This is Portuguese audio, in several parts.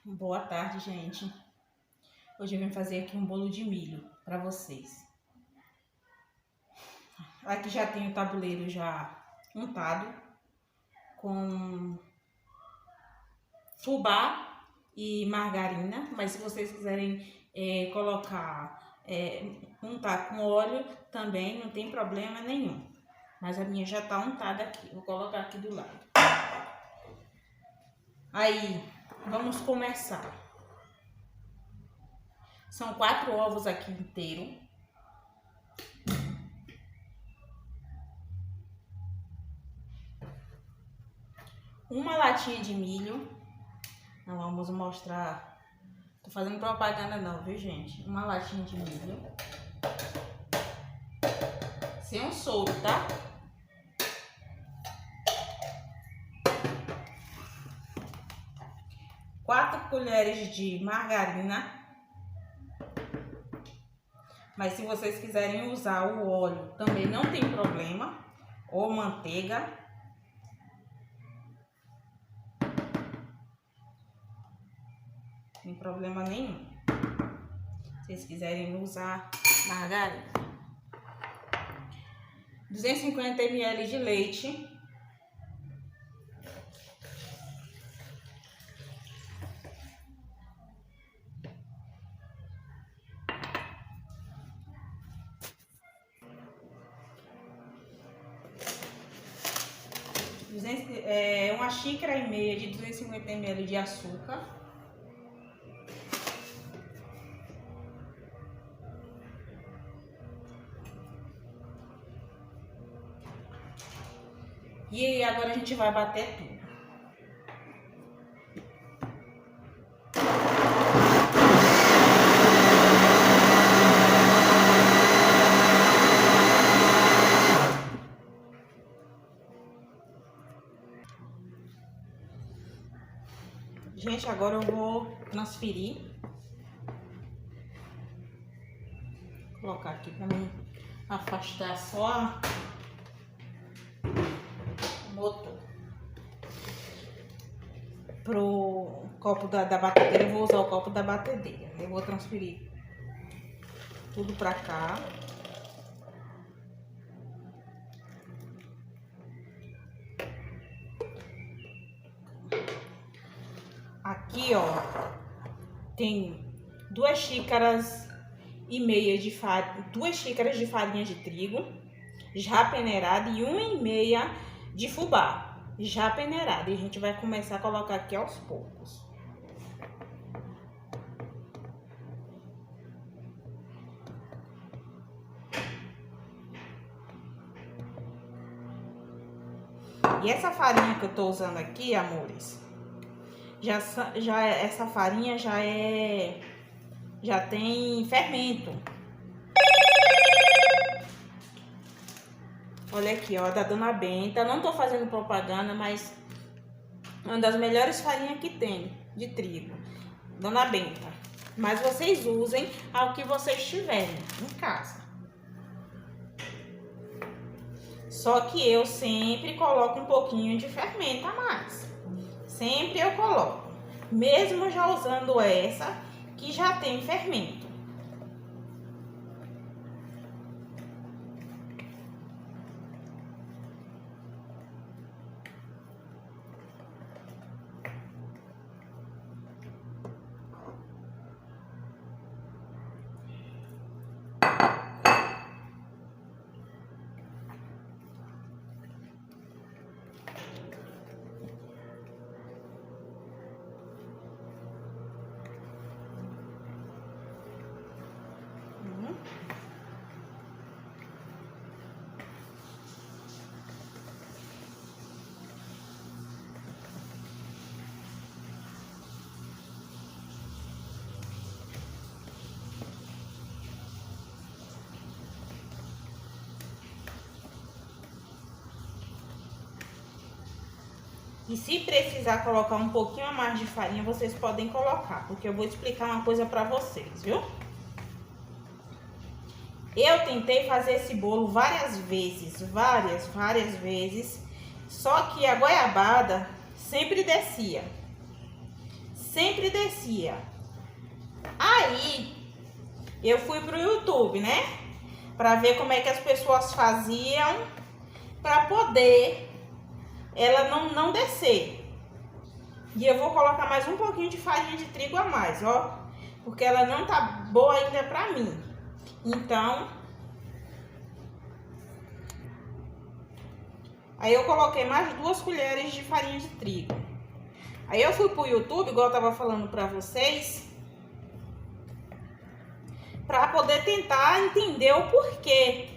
Boa tarde, gente. Hoje eu vim fazer aqui um bolo de milho para vocês. Aqui já tem o tabuleiro já untado com fubá e margarina, mas se vocês quiserem untar com óleo também não tem problema nenhum. Mas a minha já tá untada aqui, vou colocar aqui do lado. Aí, vamos começar. São 4 ovos aqui inteiro. Uma latinha de milho. Não vamos mostrar. Tô fazendo propaganda não, viu, gente? Uma latinha de milho. Sem um soldo, tá? 4 colheres de margarina. Mas se vocês quiserem usar o óleo, também não tem problema. Ou manteiga. Não tem problema nenhum. Se vocês quiserem usar margarina. 250 ml de leite. Uma xícara e meia de 250 ml de açúcar. E aí, agora a gente vai bater tudo. Gente, agora eu vou transferir. Vou colocar aqui para mim afastar só o motor. Pro copo da batedeira, eu vou usar o copo da batedeira. Eu vou transferir tudo para cá. Aqui, ó, tem 2 xícaras e meia de farinha, 2 xícaras de farinha de trigo já peneirada e 1,5 de fubá já peneirada. E a gente vai começar a colocar aqui aos poucos. E essa farinha que eu tô usando aqui, amores, essa farinha já tem fermento. Olha aqui, ó, da Dona Benta. Não tô fazendo propaganda, mas uma das melhores farinhas que tem de trigo, Dona Benta. Mas vocês usem ao que vocês tiverem em casa. Só que eu sempre coloco um pouquinho de fermento a mais. Sempre eu coloco, mesmo já usando essa que já tem fermento. E se precisar colocar um pouquinho a mais de farinha, vocês podem colocar, porque eu vou explicar uma coisa pra vocês, viu? Eu tentei fazer esse bolo várias vezes, várias vezes, só que a goiabada sempre descia. sempre descia. Aí eu fui pro YouTube, né? Pra ver como é que as pessoas faziam pra poder ela não descer. E eu vou colocar mais um pouquinho de farinha de trigo a mais, ó. Porque ela não tá boa ainda pra mim. Então, aí eu coloquei mais 2 colheres de farinha de trigo. Aí eu fui pro YouTube, igual eu tava falando pra vocês, pra poder tentar entender o porquê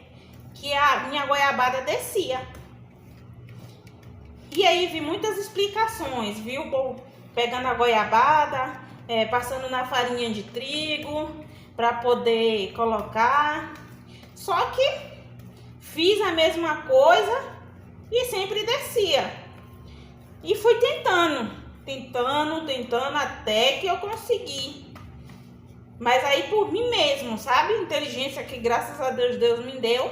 que a minha goiabada descia. E aí vi muitas explicações, viu? Pegando a goiabada, passando na farinha de trigo para poder colocar. Só que fiz a mesma coisa e sempre descia. E fui tentando até que eu consegui. Mas aí por mim mesmo, sabe? Inteligência que graças a Deus, Deus me deu.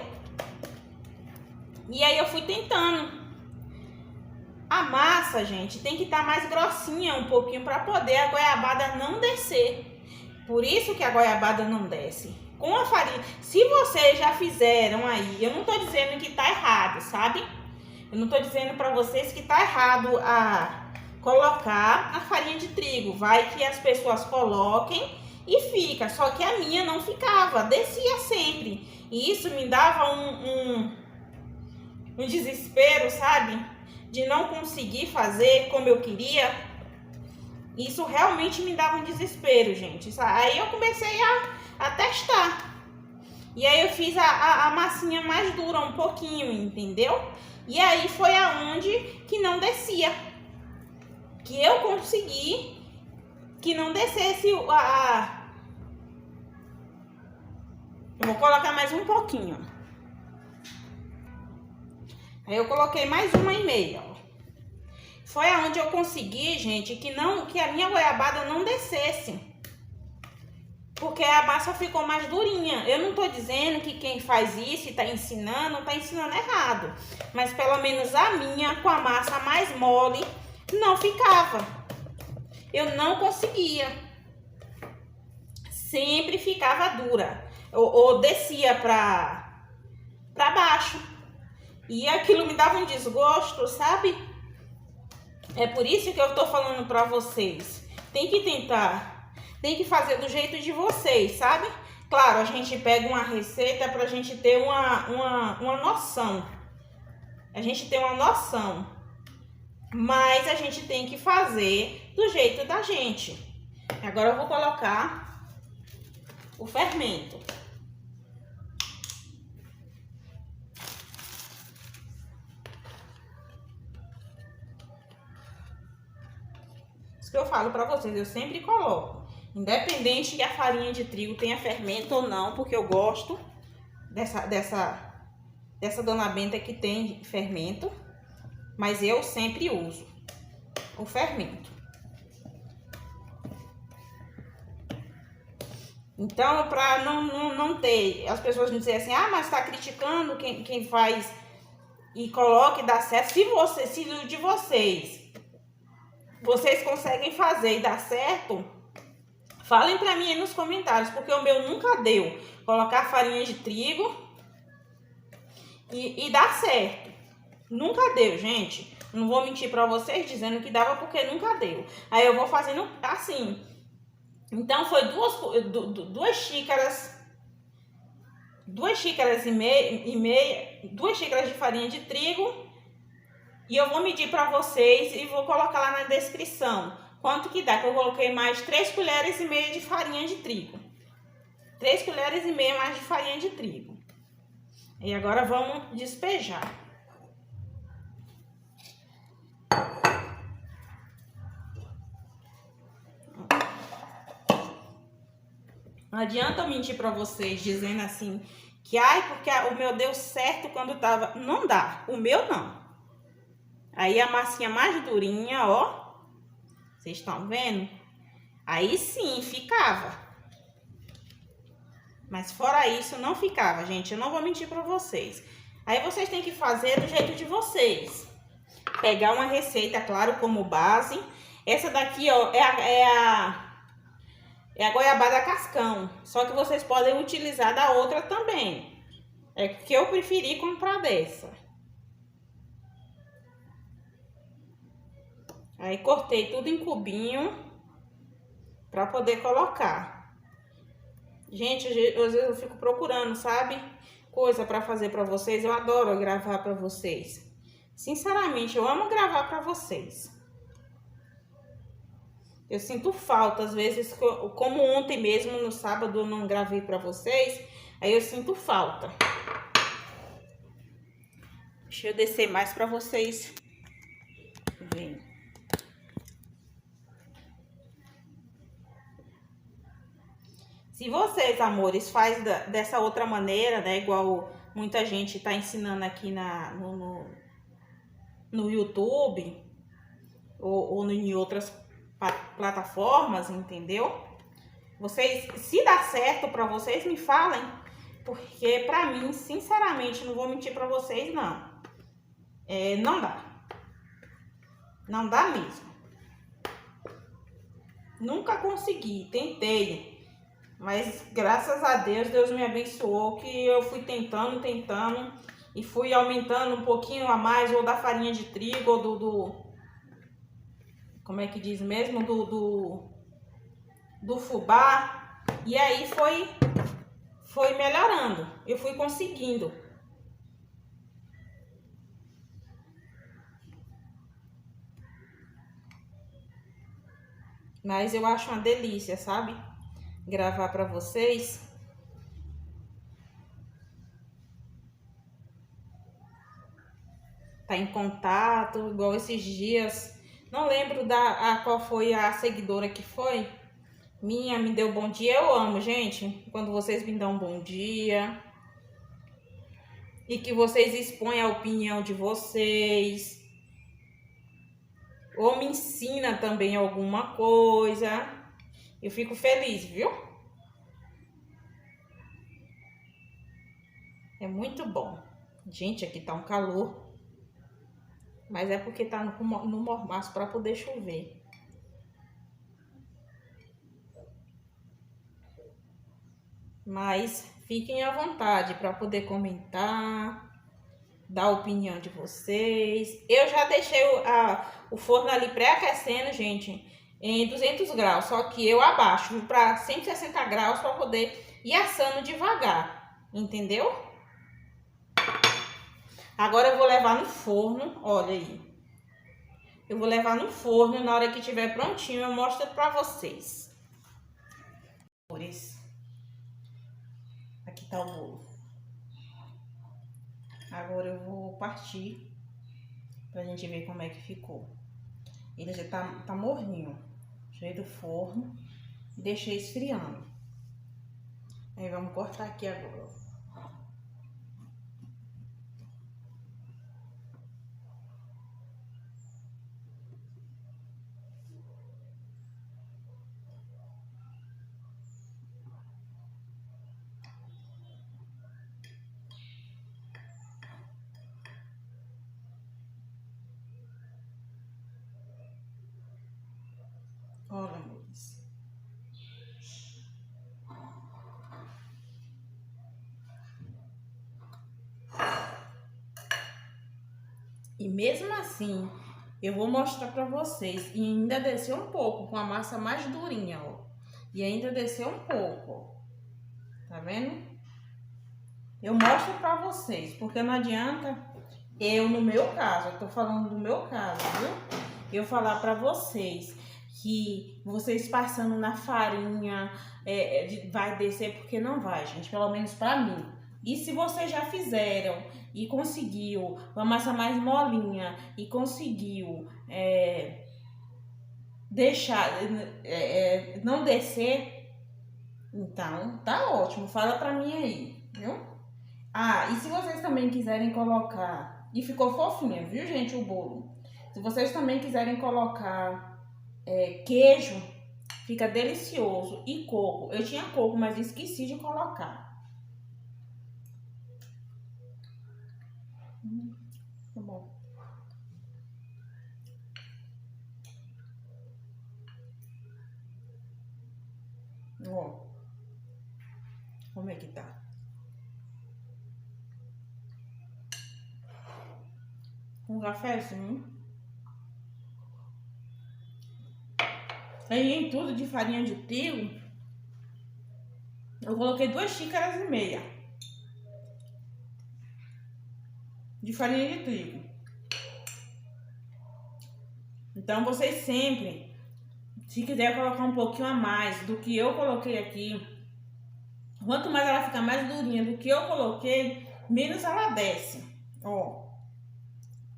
E aí eu fui tentando. A massa, gente, tem que estar mais grossinha um pouquinho para poder a goiabada não descer. Por isso que a goiabada não desce. Com a farinha, se vocês já fizeram aí, eu não tô dizendo que tá errado, sabe? Eu não tô dizendo para vocês que tá errado a colocar a farinha de trigo. Vai que as pessoas coloquem e fica. Só que a minha não ficava, descia sempre. E isso me dava um desespero, sabe? De não conseguir fazer como eu queria. Isso realmente me dava um desespero, gente. Aí eu comecei a testar. E aí eu fiz a massinha mais dura um pouquinho, entendeu? E aí foi aonde que não descia. Que eu consegui que não descesse Eu vou colocar mais um pouquinho. Aí eu coloquei mais 1,5, ó. Foi aonde eu consegui, gente, que a minha goiabada não descesse. Porque a massa ficou mais durinha. Eu não tô dizendo que quem faz isso e tá ensinando errado. Mas pelo menos a minha, com a massa mais mole, não ficava. Eu não conseguia. Sempre ficava dura. Ou descia pra baixo. E aquilo me dava um desgosto, sabe? É por isso que eu tô falando pra vocês. Tem que tentar. Tem que fazer do jeito de vocês, sabe? Claro, a gente pega uma receita pra gente ter uma noção. A gente tem uma noção. Mas a gente tem que fazer do jeito da gente. Agora eu vou colocar o fermento. Que eu falo pra vocês, eu sempre coloco, independente que a farinha de trigo tenha fermento ou não, porque eu gosto dessa Dona Benta que tem fermento, mas eu sempre uso o fermento. Então, para não ter as pessoas me dizerem assim, ah, mas tá criticando quem faz e coloca e dá certo. Se de vocês conseguem fazer e dar certo, falem pra mim aí nos comentários, porque o meu nunca deu. Colocar farinha de trigo e dar certo. Nunca deu, gente. Não vou mentir pra vocês dizendo que dava, porque nunca deu. Aí eu vou fazendo assim. Então foi 2 xícaras. 2 xícaras e meia, 2 xícaras de farinha de trigo. E eu vou medir para vocês e vou colocar lá na descrição quanto que dá, que eu coloquei mais 3 colheres e meia de farinha de trigo. 3 colheres e meia mais de farinha de trigo. E agora vamos despejar. Não adianta eu mentir para vocês dizendo assim que, ai, porque o meu deu certo quando tava. Não dá, o meu não. Aí a massinha mais durinha, ó. Vocês estão vendo? Aí sim, ficava. Mas fora isso, não ficava, gente. Eu não vou mentir pra vocês. Aí vocês têm que fazer do jeito de vocês. Pegar uma receita, claro, como base. Essa daqui, ó, é a goiabada cascão. Só que vocês podem utilizar da outra também. É que eu preferi comprar dessa. Aí cortei tudo em cubinho pra poder colocar. Gente, às vezes eu fico procurando, sabe? Coisa pra fazer pra vocês. Eu adoro gravar pra vocês. Sinceramente, eu amo gravar pra vocês. Eu sinto falta, às vezes, como ontem mesmo, no sábado, eu não gravei pra vocês. Aí eu sinto falta. Deixa eu descer mais pra vocês verem. Se vocês, amores, faz dessa outra maneira, né? Igual muita gente tá ensinando aqui no YouTube ou em outras plataformas, entendeu? Vocês, se dá certo pra vocês, me falem. Porque pra mim, sinceramente, não vou mentir pra vocês, não. Não dá. Não dá mesmo. Nunca consegui, tentei. Mas graças a Deus, Deus me abençoou que eu fui tentando e fui aumentando um pouquinho a mais, ou da farinha de trigo, ou como é que diz mesmo? Do fubá. E aí foi melhorando. Eu fui conseguindo. Mas eu acho uma delícia, sabe? Gravar pra vocês. Tá em contato, igual esses dias. Não lembro qual foi a seguidora que foi. Me deu bom dia. Eu amo, gente, quando vocês me dão um bom dia. E que vocês expõem a opinião de vocês. Ou me ensina também alguma coisa. Eu fico feliz, viu? É muito bom. Gente, aqui tá um calor. Mas é porque tá no mormaço para poder chover. Mas fiquem à vontade para poder comentar, dar a opinião de vocês. Eu já deixei o forno ali pré-aquecendo, gente, em 200 graus. Só que eu abaixo para 160 graus para poder ir assando devagar, entendeu? Agora eu vou levar no forno, olha aí. Eu vou levar no forno, na hora que estiver prontinho eu mostro para vocês. Aqui tá o bolo. Agora eu vou partir pra gente ver como é que ficou. Ele já tá morninho. Tirei do forno e deixei esfriando. Aí vamos cortar aqui agora. Olha, amores. E mesmo assim, eu vou mostrar pra vocês. E ainda desceu um pouco, com a massa mais durinha, ó. E ainda desceu um pouco, ó. Tá vendo? Eu mostro pra vocês, porque não adianta no meu caso, eu tô falando do meu caso, viu? Eu falar pra vocês que vocês passando na farinha vai descer, porque não vai, gente, pelo menos pra mim. E se vocês já fizeram e conseguiu uma massa mais molinha e conseguiu deixar, não descer, então tá ótimo, fala pra mim aí, viu? Ah, e se vocês também quiserem colocar, e ficou fofinha, viu, gente, o bolo? Se vocês também quiserem colocar queijo, fica delicioso. E coco, eu tinha coco, mas esqueci de colocar. Tá bom. Ó. Como é que tá? Um cafezinho. Aí em tudo de farinha de trigo, eu coloquei 2,5 xícaras de farinha de trigo. Então vocês sempre, se quiser colocar um pouquinho a mais do que eu coloquei aqui, quanto mais ela ficar mais durinha do que eu coloquei, menos ela desce. Ó,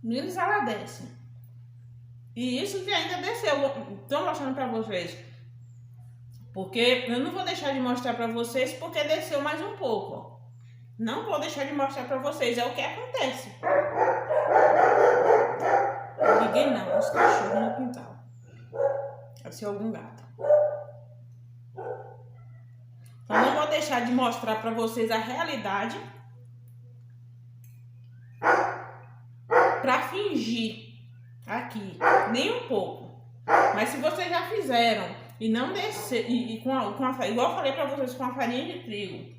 menos ela desce. E isso que ainda desceu, estou mostrando pra vocês. Porque eu não vou deixar de mostrar pra vocês porque desceu mais um pouco, ó. Não vou deixar de mostrar pra vocês, é o que acontece. Liguei não, os cachorros no quintal. Deve ser algum gato. Então não vou deixar de mostrar pra vocês a realidade pra fingir aqui, nem um pouco. Mas se vocês já fizeram e não descer, igual eu falei pra vocês, com a farinha de trigo,